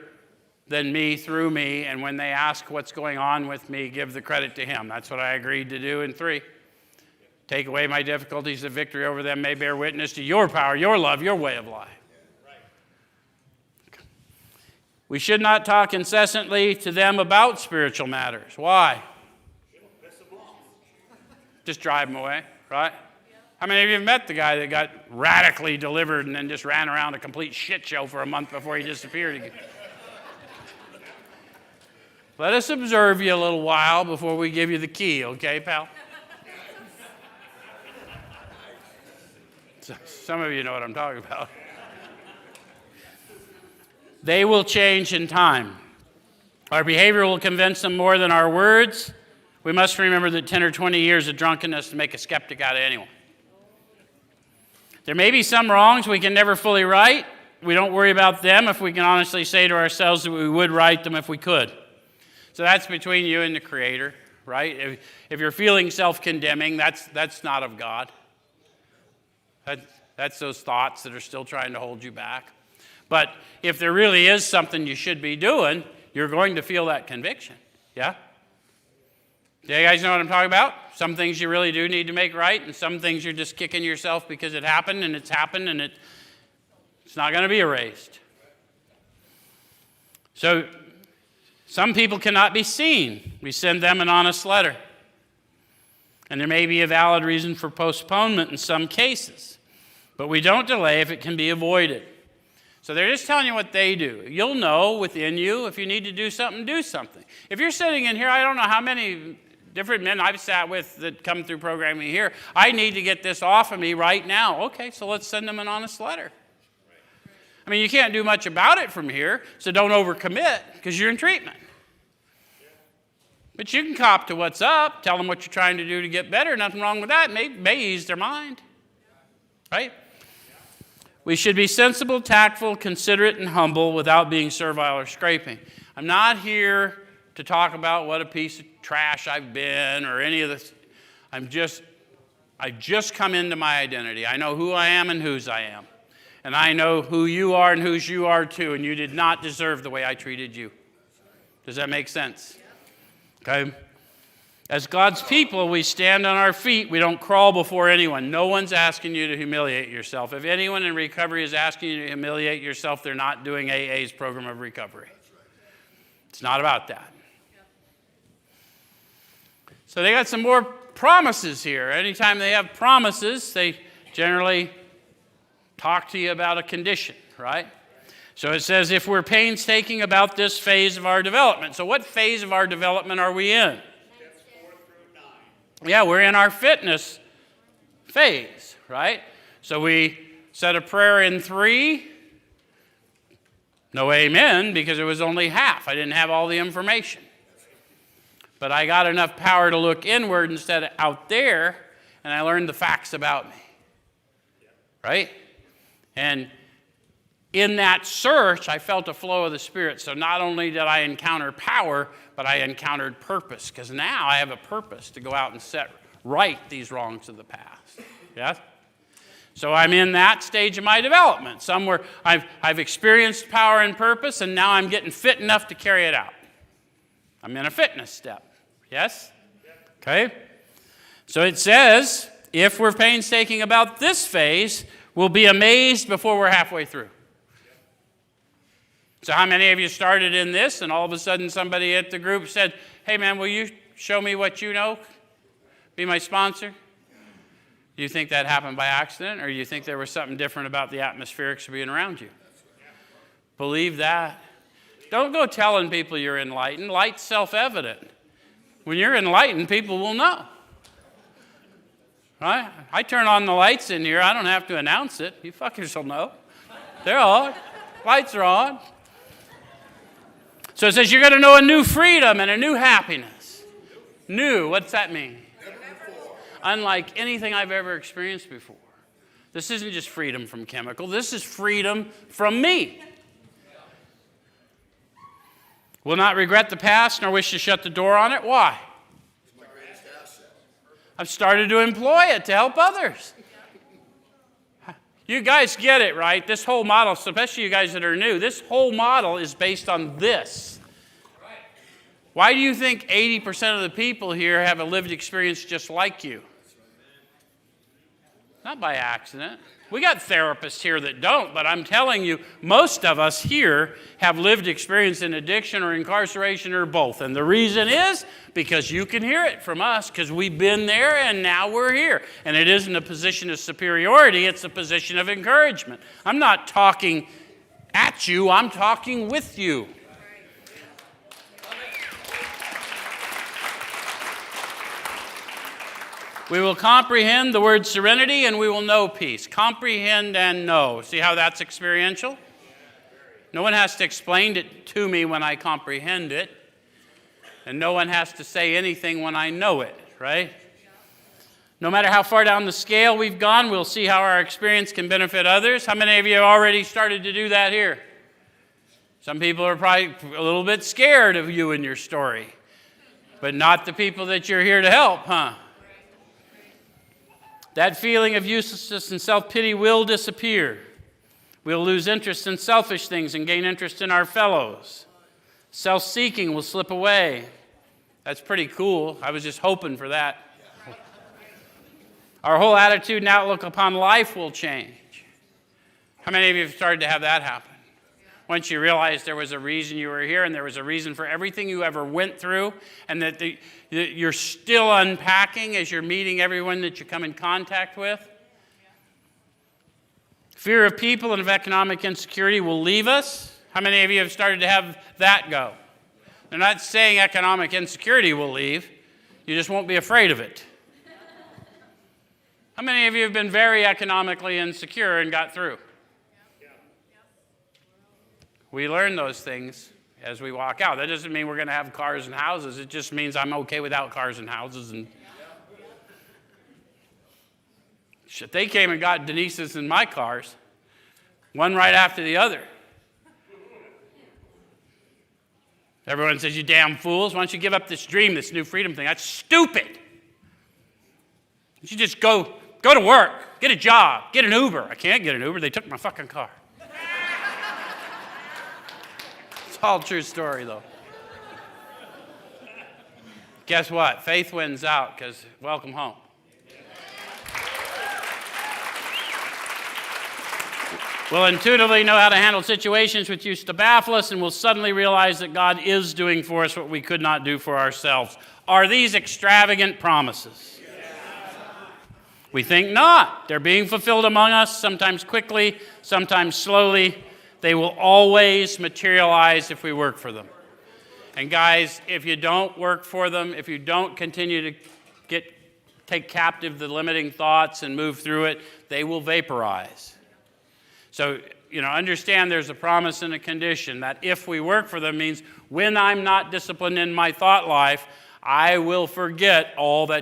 than me through me, and when they ask what's going on with me, give the credit to Him. That's what I agreed to do in 3. Take away my difficulties, the victory over them may bear witness to your power, your love, your way of life. We should not talk incessantly to them about spiritual matters. Why? Just drive them away, right? How many of you have met the guy that got radically delivered and then just ran around a complete shit show for a month before he disappeared again? Let us observe you a little while before we give you the key, okay, pal? Some of you know what I'm talking about. They will change in time. Our behavior will convince them more than our words. We must remember that 10 or 20 years of drunkenness to make a skeptic out of anyone. There may be some wrongs we can never fully right. We don't worry about them if we can honestly say to ourselves that we would right them if we could. So that's between you and the Creator, right? If you're feeling self-condemning, that's not of God. That's those thoughts that are still trying to hold you back. But if there really is something you should be doing, you're going to feel that conviction. Yeah? Do you guys know what I'm talking about? Some things you really do need to make right, and some things you're just kicking yourself because it happened, and it's not going to be erased. So some people cannot be seen. We send them an honest letter. And there may be a valid reason for postponement in some cases. But we don't delay if it can be avoided. So they're just telling you what they do. You'll know within you if you need to do something, do something. If you're sitting in here, I don't know how many different men I've sat with that come through programming here. I need to get this off of me right now. Okay, so let's send them an honest letter. I mean, you can't do much about it from here, so don't overcommit because you're in treatment. But you can cop to what's up, tell them what you're trying to do to get better. Nothing wrong with that. May ease their mind. Right? We should be sensible, tactful, considerate, and humble without being servile or scraping. I'm not here to talk about what a piece of trash I've been or any of this. I've just come into my identity. I know who I am and whose I am. And I know who you are and whose you are too, and you did not deserve the way I treated you. Does that make sense? Okay? As God's people, we stand on our feet. We don't crawl before anyone. No one's asking you to humiliate yourself. If anyone in recovery is asking you to humiliate yourself, they're not doing AA's program of recovery. It's not about that. So they got some more promises here. Anytime they have promises, they generally talk to you about a condition, right? So it says, if we're painstaking about this phase of our development. So what phase of our development are we in? Yeah, we're in our fitness phase, right? So we said a prayer in 3. No amen, because it was only half. I didn't have all the information. But I got enough power to look inward instead of out there, and I learned the facts about me, right? And in that search, I felt a flow of the Spirit. So not only did I encounter power, but I encountered purpose, because now I have a purpose to go out and set right these wrongs of the past. Yes? So I'm in that stage of my development. Somewhere I've experienced power and purpose, and now I'm getting fit enough to carry it out. I'm in a fitness step. Yes? Okay? So it says, if we're painstaking about this phase, we'll be amazed before we're halfway through. So how many of you started in this, and all of a sudden somebody at the group said, hey man, will you show me what you know? Be my sponsor? Do you think that happened by accident, or do you think there was something different about the atmospherics being around you? Believe that. Don't go telling people you're enlightened. Light's self-evident. When you're enlightened, people will know. Right? I turn on the lights in here. I don't have to announce it. You fuckers will know. They're on. Lights are on. So it says you're going to know a new freedom and a new happiness. New, what's that mean? Unlike anything I've ever experienced before. This isn't just freedom from chemical. This is freedom from me. Will not regret the past nor wish to shut the door on it. Why? It's my greatest asset. I've started to employ it to help others. You guys get it, right? This whole model, especially you guys that are new, this whole model is based on this. Why do you think 80% of the people here have a lived experience just like you? Not by accident. We got therapists here that don't, but I'm telling you, most of us here have lived experience in addiction or incarceration or both. And the reason is because you can hear it from us, because we've been there and now we're here. And it isn't a position of superiority, it's a position of encouragement. I'm not talking at you, I'm talking with you. We will comprehend the word serenity, and we will know peace. Comprehend and know. See how that's experiential? No one has to explain it to me when I comprehend it. And no one has to say anything when I know it, right? No matter how far down the scale we've gone, we'll see how our experience can benefit others. How many of you have already started to do that here? Some people are probably a little bit scared of you and your story. But not the people that you're here to help, huh? That feeling of uselessness and self-pity will disappear. We'll lose interest in selfish things and gain interest in our fellows. Self-seeking will slip away. That's pretty cool. I was just hoping for that. Our whole attitude and outlook upon life will change. How many of you have started to have that happen? Once you realized there was a reason you were here and there was a reason for everything you ever went through, and that you're still unpacking as you're meeting everyone that you come in contact with. Fear of people and of economic insecurity will leave us. How many of you have started to have that go? They're not saying economic insecurity will leave. You just won't be afraid of it. How many of you have been very economically insecure and got through? We learn those things as we walk out. That doesn't mean we're going to have cars and houses. It just means I'm okay without cars and houses. And shit, they came and got Denise's and my cars, one right after the other. Everyone says, you damn fools, why don't you give up this dream, this new freedom thing? That's stupid. You should just go to work, get a job, get an Uber. I can't get an Uber. They took my fucking car. It's all true story, though. guess what? Faith wins out because welcome home. We'll intuitively know how to handle situations which used to baffle us, and we'll suddenly realize that God is doing for us what we could not do for ourselves. Are these extravagant promises? We think not. They're being fulfilled among us, sometimes quickly, sometimes slowly. They will always materialize if we work for them. And guys, if you don't work for them, if you don't continue to take captive the limiting thoughts and move through it, they will vaporize. So, understand there's a promise and a condition that if we work for them means when I'm not disciplined in my thought life, I will forget all that